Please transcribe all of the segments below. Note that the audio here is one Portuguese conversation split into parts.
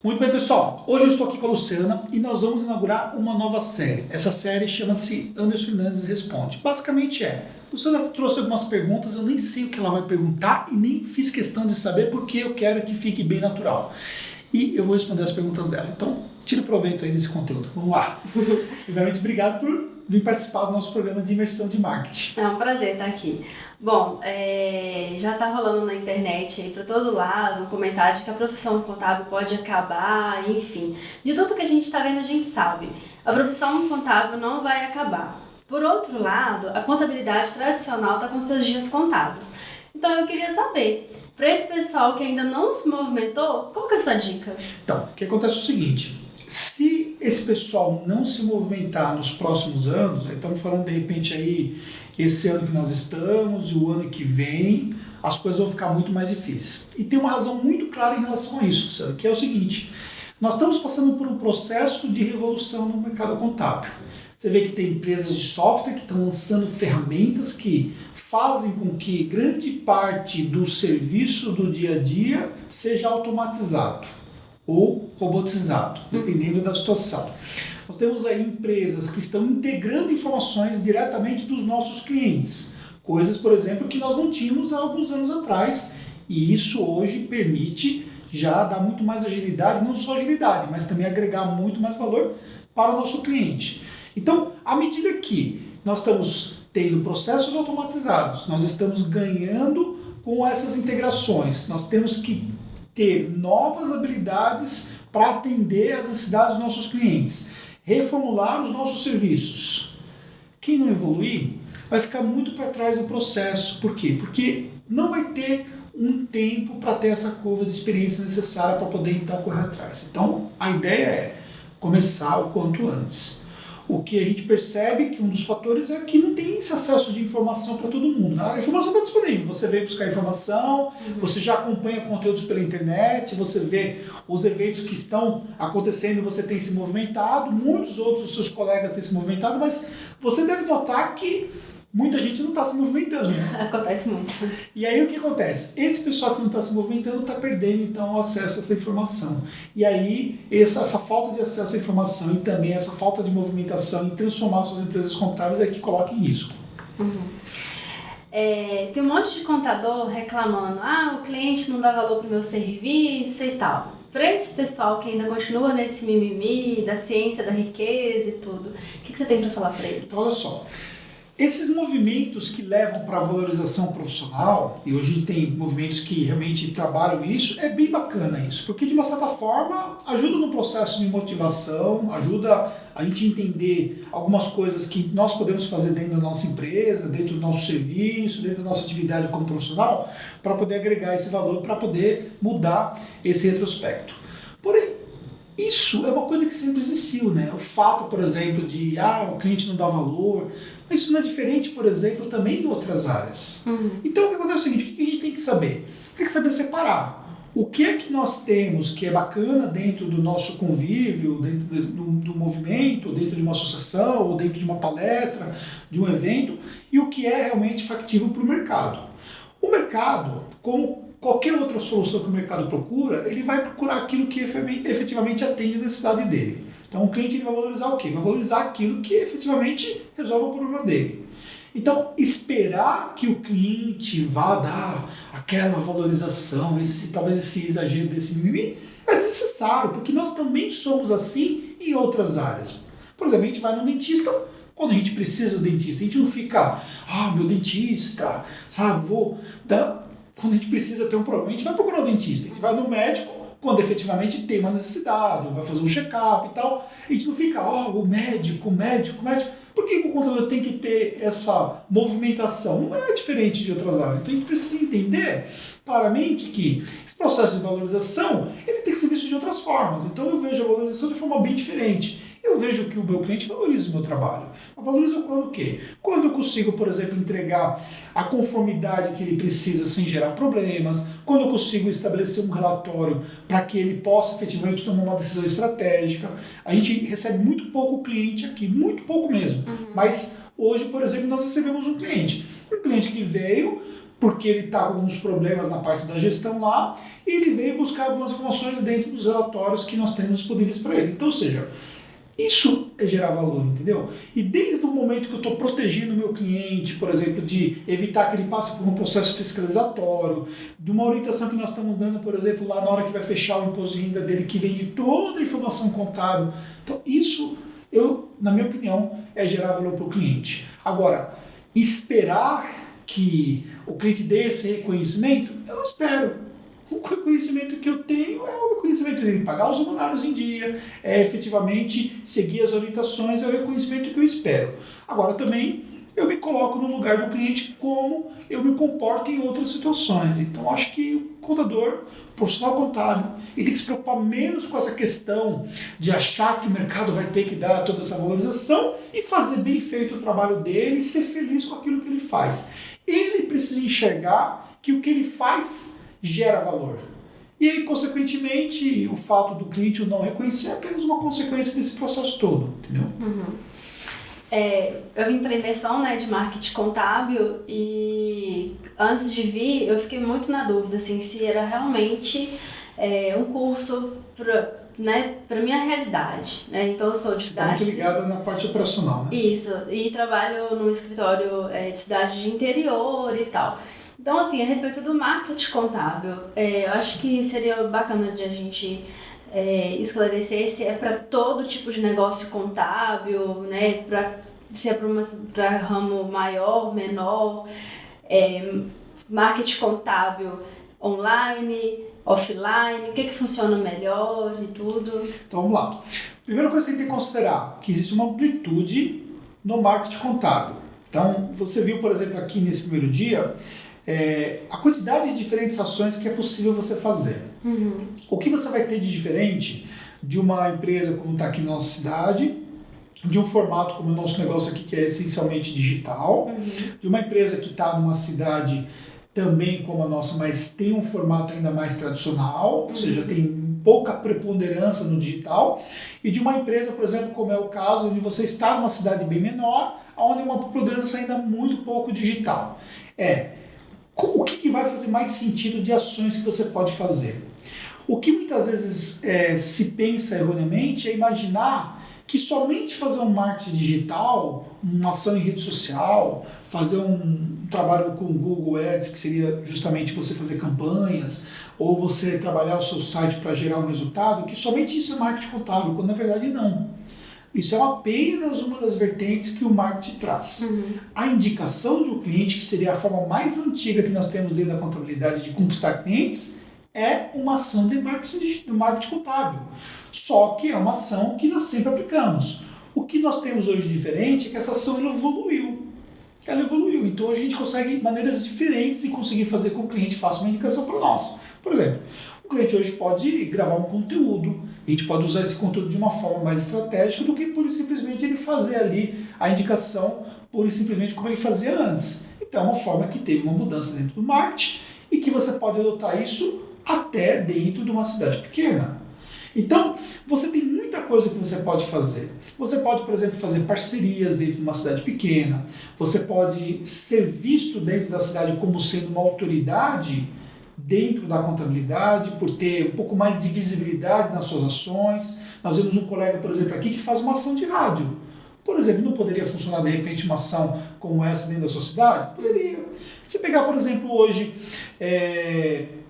Muito bem, pessoal. Hoje eu estou aqui com a Luciana e nós vamos inaugurar uma nova série. Essa série chama-se Anderson Fernandes Responde. Basicamente Luciana trouxe algumas perguntas, eu nem sei o que ela vai perguntar e nem fiz questão de saber porque eu quero que fique bem natural. E eu vou responder as perguntas dela. Então, tire proveito aí desse conteúdo. Vamos lá. Primeiramente, obrigado por vir participar do nosso programa de imersão de marketing. É um prazer estar aqui. Bom, já está rolando na internet aí para todo lado um comentário de que a profissão contábil pode acabar, enfim. De tudo que a gente está vendo, a gente sabe. A profissão contábil não vai acabar. Por outro lado, a contabilidade tradicional está com seus dias contados. Então eu queria saber, para esse pessoal que ainda não se movimentou, qual que é a sua dica? Então, o que acontece é o seguinte, se esse pessoal não se movimentar nos próximos anos, estamos falando de repente aí, esse ano que nós estamos e o ano que vem, as coisas vão ficar muito mais difíceis. E tem uma razão muito clara em relação a isso, Sandra, que é o seguinte, nós estamos passando por um processo de revolução no mercado contábil. Você vê que tem empresas de software que estão lançando ferramentas que fazem com que grande parte do serviço do dia a dia seja automatizado ou robotizado, dependendo da situação. Nós temos aí empresas que estão integrando informações diretamente dos nossos clientes. Coisas, por exemplo, que nós não tínhamos há alguns anos atrás. E isso hoje permite já dar muito mais agilidade, não só agilidade, mas também agregar muito mais valor para o nosso cliente. Então, à medida que nós estamos tendo processos automatizados, nós estamos ganhando com essas integrações, nós temos que ter novas habilidades para atender às necessidades dos nossos clientes, reformular os nossos serviços. Quem não evoluir vai ficar muito para trás do processo. Por quê? Porque não vai ter um tempo para ter essa curva de experiência necessária para poder então correr atrás. Então, a ideia é começar o quanto antes. O que a gente percebe que um dos fatores é que não tem esse acesso de informação para todo mundo. A informação está disponível, você vem buscar informação, você já acompanha conteúdos pela internet, você vê os eventos que estão acontecendo, você tem se movimentado, muitos outros dos seus colegas têm se movimentado, mas você deve notar que muita gente não está se movimentando. Né? Acontece muito. E aí o que acontece? Esse pessoal que não está se movimentando está perdendo então o acesso a essa informação. E aí essa falta de acesso à informação e também essa falta de movimentação em transformar suas empresas contábeis é que coloca em risco. Tem um monte de contador reclamando, o cliente não dá valor para o meu serviço e tal. Para esse pessoal que ainda continua nesse mimimi da ciência da riqueza e tudo, o que você tem para falar para eles? Então, olha só. Esses movimentos que levam para a valorização profissional, e hoje a gente tem movimentos que realmente trabalham isso, é bem bacana isso, porque de uma certa forma ajuda no processo de motivação, ajuda a gente entender algumas coisas que nós podemos fazer dentro da nossa empresa, dentro do nosso serviço, dentro da nossa atividade como profissional, para poder agregar esse valor, para poder mudar esse retrospecto. Porém, isso é uma coisa que sempre existiu, né? O fato, por exemplo, de o cliente não dá valor, mas isso não é diferente, por exemplo, também em outras áreas. Então, o que acontece é o seguinte, o que a gente tem que saber? Tem que saber separar. O que é que nós temos que é bacana dentro do nosso convívio, dentro do movimento, dentro de uma associação, ou dentro de uma palestra, de um evento, e o que é realmente factível para o mercado. O mercado, como qualquer outra solução que o mercado procura, ele vai procurar aquilo que efetivamente atende a necessidade dele. Então o cliente ele vai valorizar o quê? Vai valorizar aquilo que efetivamente resolve o problema dele. Então esperar que o cliente vá dar aquela valorização, talvez esse exagero desse mimimi, é desnecessário, porque nós também somos assim em outras áreas. Por exemplo, a gente vai no dentista, quando a gente precisa do dentista, a gente não fica, meu dentista, sabe, quando a gente precisa ter um problema, a gente vai procurar o dentista, a gente vai no médico quando efetivamente tem uma necessidade, vai fazer um check-up e tal, a gente não fica, o médico. Por que o contador tem que ter essa movimentação? Não é diferente de outras áreas. Então a gente precisa entender claramente que esse processo de valorização ele tem que ser visto de outras formas. Então eu vejo a valorização de forma bem diferente. Eu vejo que o meu cliente valoriza o meu trabalho. Valoriza quando o quê? Quando eu consigo, por exemplo, entregar a conformidade que ele precisa sem gerar problemas, quando eu consigo estabelecer um relatório para que ele possa efetivamente tomar uma decisão estratégica. A gente recebe muito pouco cliente aqui, muito pouco mesmo. Mas hoje, por exemplo, nós recebemos um cliente que veio porque ele está com alguns problemas na parte da gestão lá, e ele veio buscar algumas informações dentro dos relatórios que nós temos disponíveis para ele. Então, ou seja, isso é gerar valor, entendeu? E desde o momento que eu estou protegendo o meu cliente, por exemplo, de evitar que ele passe por um processo fiscalizatório, de uma orientação que nós estamos dando, por exemplo, lá na hora que vai fechar o imposto de renda dele, que vem de toda a informação contábil. Então, isso, na minha opinião, é gerar valor para o cliente. Agora, esperar que o cliente dê esse reconhecimento, eu não espero. O reconhecimento que eu tenho é o reconhecimento de pagar os honorários em dia, é efetivamente seguir as orientações, é o reconhecimento que eu espero. Agora também eu me coloco no lugar do cliente como eu me comporto em outras situações. Então acho que o contador, o profissional contábil, ele tem que se preocupar menos com essa questão de achar que o mercado vai ter que dar toda essa valorização e fazer bem feito o trabalho dele e ser feliz com aquilo que ele faz. Ele precisa enxergar que o que ele faz gera valor. E aí, consequentemente, o fato do cliente não reconhecer é apenas uma consequência desse processo todo, entendeu? Eu vim para a imersão, né, de marketing contábil e antes de vir eu fiquei muito na dúvida assim, se era realmente um curso para minha realidade, né? Então eu sou de cidade... Está muito ligada na parte operacional, né? Isso, e trabalho num escritório de cidade de interior e tal. Então, assim, a respeito do marketing contábil, eu acho que seria bacana de a gente esclarecer se é para todo tipo de negócio contábil, né? Se é para ramo maior, menor, marketing contábil online, offline, o que funciona melhor e tudo. Então, vamos lá. Primeira coisa que você tem que considerar que existe uma amplitude no marketing contábil. Então, você viu, por exemplo, aqui nesse primeiro dia, a quantidade de diferentes ações que é possível você fazer. O que você vai ter de diferente de uma empresa como está aqui na nossa cidade, de um formato como o nosso negócio aqui, que é essencialmente digital, de uma empresa que está numa cidade também como a nossa, mas tem um formato ainda mais tradicional, ou seja, tem pouca preponderância no digital, e de uma empresa, por exemplo, como é o caso, onde você está numa cidade bem menor, onde uma preponderância ainda muito pouco digital. O que vai fazer mais sentido de ações que você pode fazer? O que muitas vezes se pensa erroneamente é imaginar que somente fazer um marketing digital, uma ação em rede social, fazer um trabalho com o Google Ads, que seria justamente você fazer campanhas, ou você trabalhar o seu site para gerar um resultado, que somente isso é marketing contábil, quando na verdade não. Isso é apenas uma das vertentes que o marketing traz. A indicação de um cliente, que seria a forma mais antiga que nós temos dentro da contabilidade de conquistar clientes, é uma ação de marketing contábil. Só que é uma ação que nós sempre aplicamos. O que nós temos hoje de diferente é que essa ação ela evoluiu. Então hoje a gente consegue maneiras diferentes de conseguir fazer com que o cliente faça uma indicação para nós. Por exemplo, o cliente hoje pode gravar um conteúdo, a gente pode usar esse conteúdo de uma forma mais estratégica do que pura e simplesmente ele fazer ali a indicação pura e simplesmente como ele fazia antes. Então é uma forma que teve uma mudança dentro do marketing e que você pode adotar isso até dentro de uma cidade pequena. Então, você tem muita coisa que você pode fazer. Você pode, por exemplo, fazer parcerias dentro de uma cidade pequena. Você pode ser visto dentro da cidade como sendo uma autoridade dentro da contabilidade, por ter um pouco mais de visibilidade nas suas ações. Nós vemos um colega, por exemplo, aqui que faz uma ação de rádio. Por exemplo, não poderia funcionar de repente uma ação como essa dentro da sua cidade? Poderia. Se pegar, por exemplo, hoje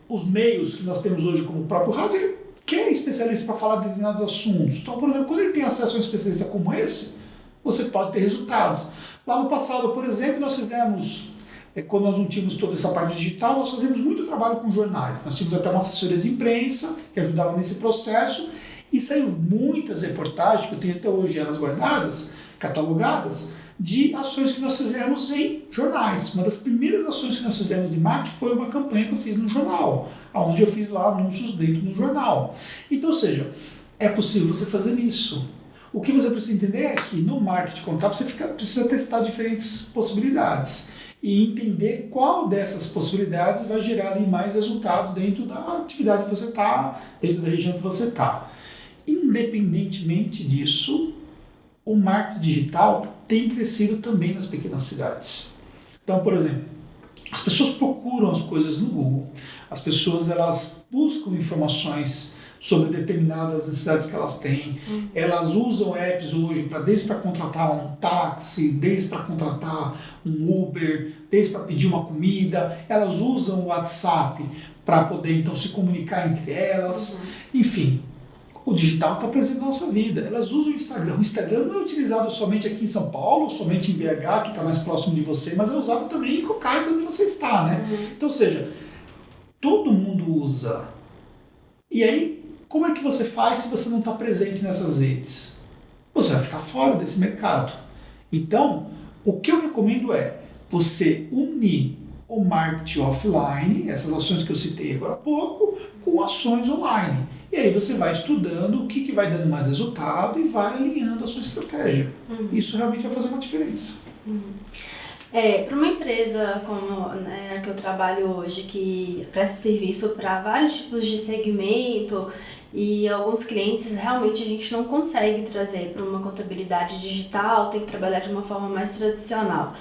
os meios que nós temos hoje como o próprio rádio, ele quer especialista para falar de determinados assuntos. Então, por exemplo, quando ele tem acesso a um especialista como esse, você pode ter resultados. Lá no passado, por exemplo, nós fizemos, quando nós não tínhamos toda essa parte digital, nós fazíamos muito trabalho com jornais. Nós tínhamos até uma assessoria de imprensa que ajudava nesse processo e saiu muitas reportagens, que eu tenho até hoje elas guardadas, catalogadas, de ações que nós fizemos em jornais. Uma das primeiras ações que nós fizemos de marketing foi uma campanha que eu fiz no jornal, onde eu fiz lá anúncios dentro do jornal. Então, ou seja, é possível você fazer isso. O que você precisa entender é que no marketing contábil você precisa testar diferentes possibilidades e entender qual dessas possibilidades vai gerar ali mais resultados dentro da atividade que você está, dentro da região que você está. Independentemente disso, o marketing digital tem crescido também nas pequenas cidades. Então, por exemplo, As pessoas procuram as coisas no Google. As pessoas elas buscam informações sobre determinadas necessidades que elas têm. Elas usam apps hoje desde para contratar um táxi, desde para contratar um Uber, desde para pedir uma comida. Elas usam o WhatsApp para poder então se comunicar entre elas. Enfim, o digital está presente na nossa vida. Elas usam o Instagram. O Instagram não é utilizado somente aqui em São Paulo, somente em BH, que está mais próximo de você, mas é usado também em qualquer onde você está, né? Então, ou seja, todo mundo usa. E aí, como é que você faz se você não está presente nessas redes? Você vai ficar fora desse mercado. Então, o que eu recomendo é você unir o marketing offline, essas ações que eu citei agora há pouco, com ações online. E aí você vai estudando o que vai dando mais resultado e vai alinhando a sua estratégia. Isso realmente vai fazer uma diferença. Para uma empresa como a que eu trabalho hoje, que presta serviço para vários tipos de segmento e alguns clientes, realmente a gente não consegue trazer para uma contabilidade digital, tem que trabalhar de uma forma mais tradicional.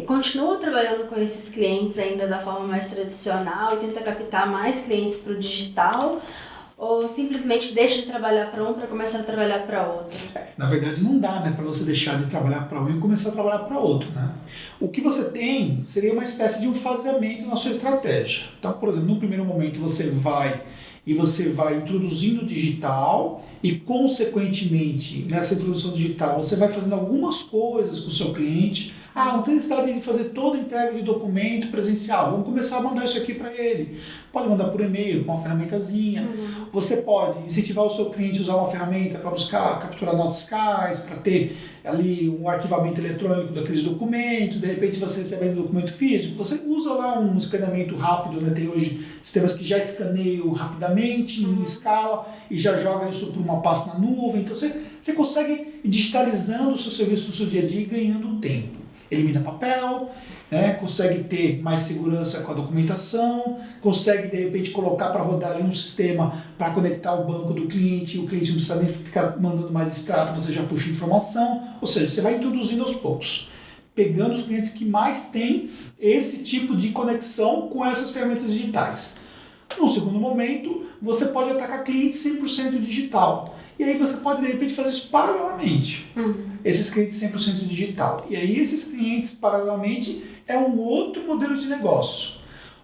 Continua trabalhando com esses clientes ainda da forma mais tradicional e tenta captar mais clientes para o digital, ou simplesmente deixa de trabalhar para um para começar a trabalhar para outro? Na verdade não dá, né, para você deixar de trabalhar para um e começar a trabalhar para outro, né? O que você tem seria uma espécie de um faseamento na sua estratégia. Então, por exemplo, no primeiro momento você vai introduzindo o digital e, consequentemente, nessa introdução digital, você vai fazendo algumas coisas com o seu cliente. Não tem necessidade de fazer toda a entrega de documento presencial. Vamos começar a mandar isso aqui para ele. Pode mandar por e-mail, com uma ferramentazinha. Você pode incentivar o seu cliente a usar uma ferramenta para buscar, capturar notas fiscais, para ter ali um arquivamento eletrônico daqueles documentos. De repente, você recebendo um documento físico, você usa lá um escaneamento rápido, né? Tem hoje sistemas que já escaneiam rapidamente, em escala, e já joga isso para uma pasta na nuvem. Então, você consegue ir digitalizando o seu serviço no seu dia a dia e ganhando tempo. Elimina papel, né? Consegue ter mais segurança com a documentação, consegue de repente colocar para rodar ali um sistema para conectar o banco do cliente, e o cliente não precisa nem ficar mandando mais extrato, você já puxa informação, ou seja, você vai introduzindo aos poucos, pegando os clientes que mais têm esse tipo de conexão com essas ferramentas digitais. No segundo momento, você pode atacar clientes 100% digital. E aí você pode, de repente, fazer isso paralelamente. Esses clientes 100% digital. E aí esses clientes, paralelamente, é um outro modelo de negócio.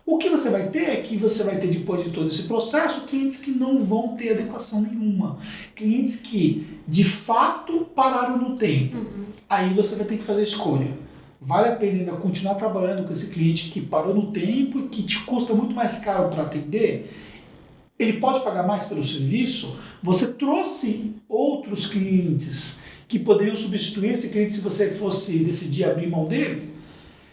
O que você vai ter é que você vai ter, depois de todo esse processo, clientes que não vão ter adequação nenhuma. Clientes que, de fato, pararam no tempo. Aí você vai ter que fazer a escolha. Vale a pena ainda continuar trabalhando com esse cliente que parou no tempo e que te custa muito mais caro para atender? Ele pode pagar mais pelo serviço? Você trouxe outros clientes que poderiam substituir esse cliente se você fosse decidir abrir mão dele?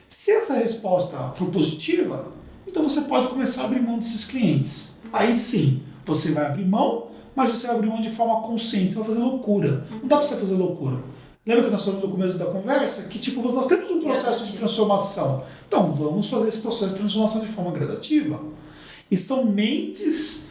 Se essa resposta for positiva, então você pode começar a abrir mão desses clientes. Aí sim, você vai abrir mão, mas você vai abrir mão de forma consciente, você vai fazer loucura. Não dá para você fazer loucura. Lembra que nós falamos no começo da conversa? Que nós temos um processo de transformação. Então vamos fazer esse processo de transformação de forma gradativa. E são mentes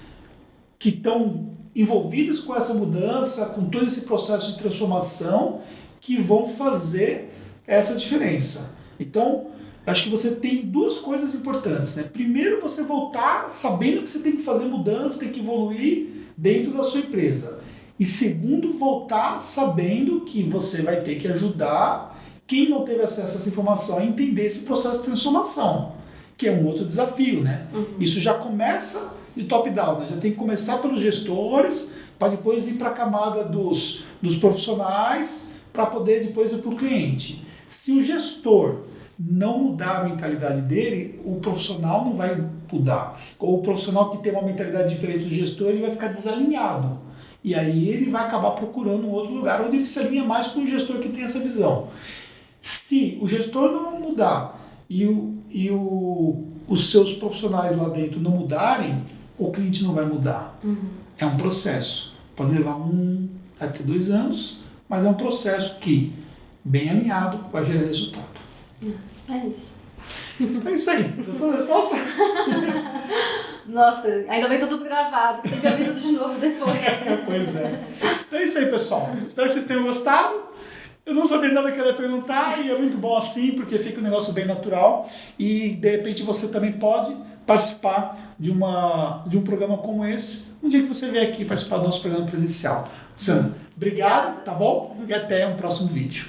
que estão envolvidas com essa mudança, com todo esse processo de transformação, que vão fazer essa diferença. Então, acho que você tem duas coisas importantes, né? Primeiro, você voltar sabendo que você tem que fazer mudança, tem que evoluir dentro da sua empresa. E segundo, voltar sabendo que você vai ter que ajudar quem não teve acesso a essa informação a entender esse processo de transformação, que é um outro desafio, né? Isso já começa de top-down, né? Já tem que começar pelos gestores, para depois ir para a camada dos profissionais, para poder depois ir para o cliente. Se o gestor não mudar a mentalidade dele, o profissional não vai mudar. Ou o profissional que tem uma mentalidade diferente do gestor, ele vai ficar desalinhado. E aí ele vai acabar procurando um outro lugar onde ele se alinha mais com o gestor que tem essa visão. Se o gestor não mudar e os seus profissionais lá dentro não mudarem, o cliente não vai mudar. É um processo. Pode levar 1 até 2 anos, mas é um processo que, bem alinhado, vai gerar resultado. É isso. É isso aí. Gostou da resposta? Nossa, ainda bem que tá tudo gravado. Tem que ouvir tudo de novo depois. Pois é. Então é isso aí, pessoal. Espero que vocês tenham gostado. Eu não sabia nada que ela ia perguntar e é muito bom assim, porque fica um negócio bem natural e de repente você também pode participar de um programa como esse, um dia que você vier aqui participar do nosso programa presencial. Sandra, obrigado, tá bom? E até um próximo vídeo.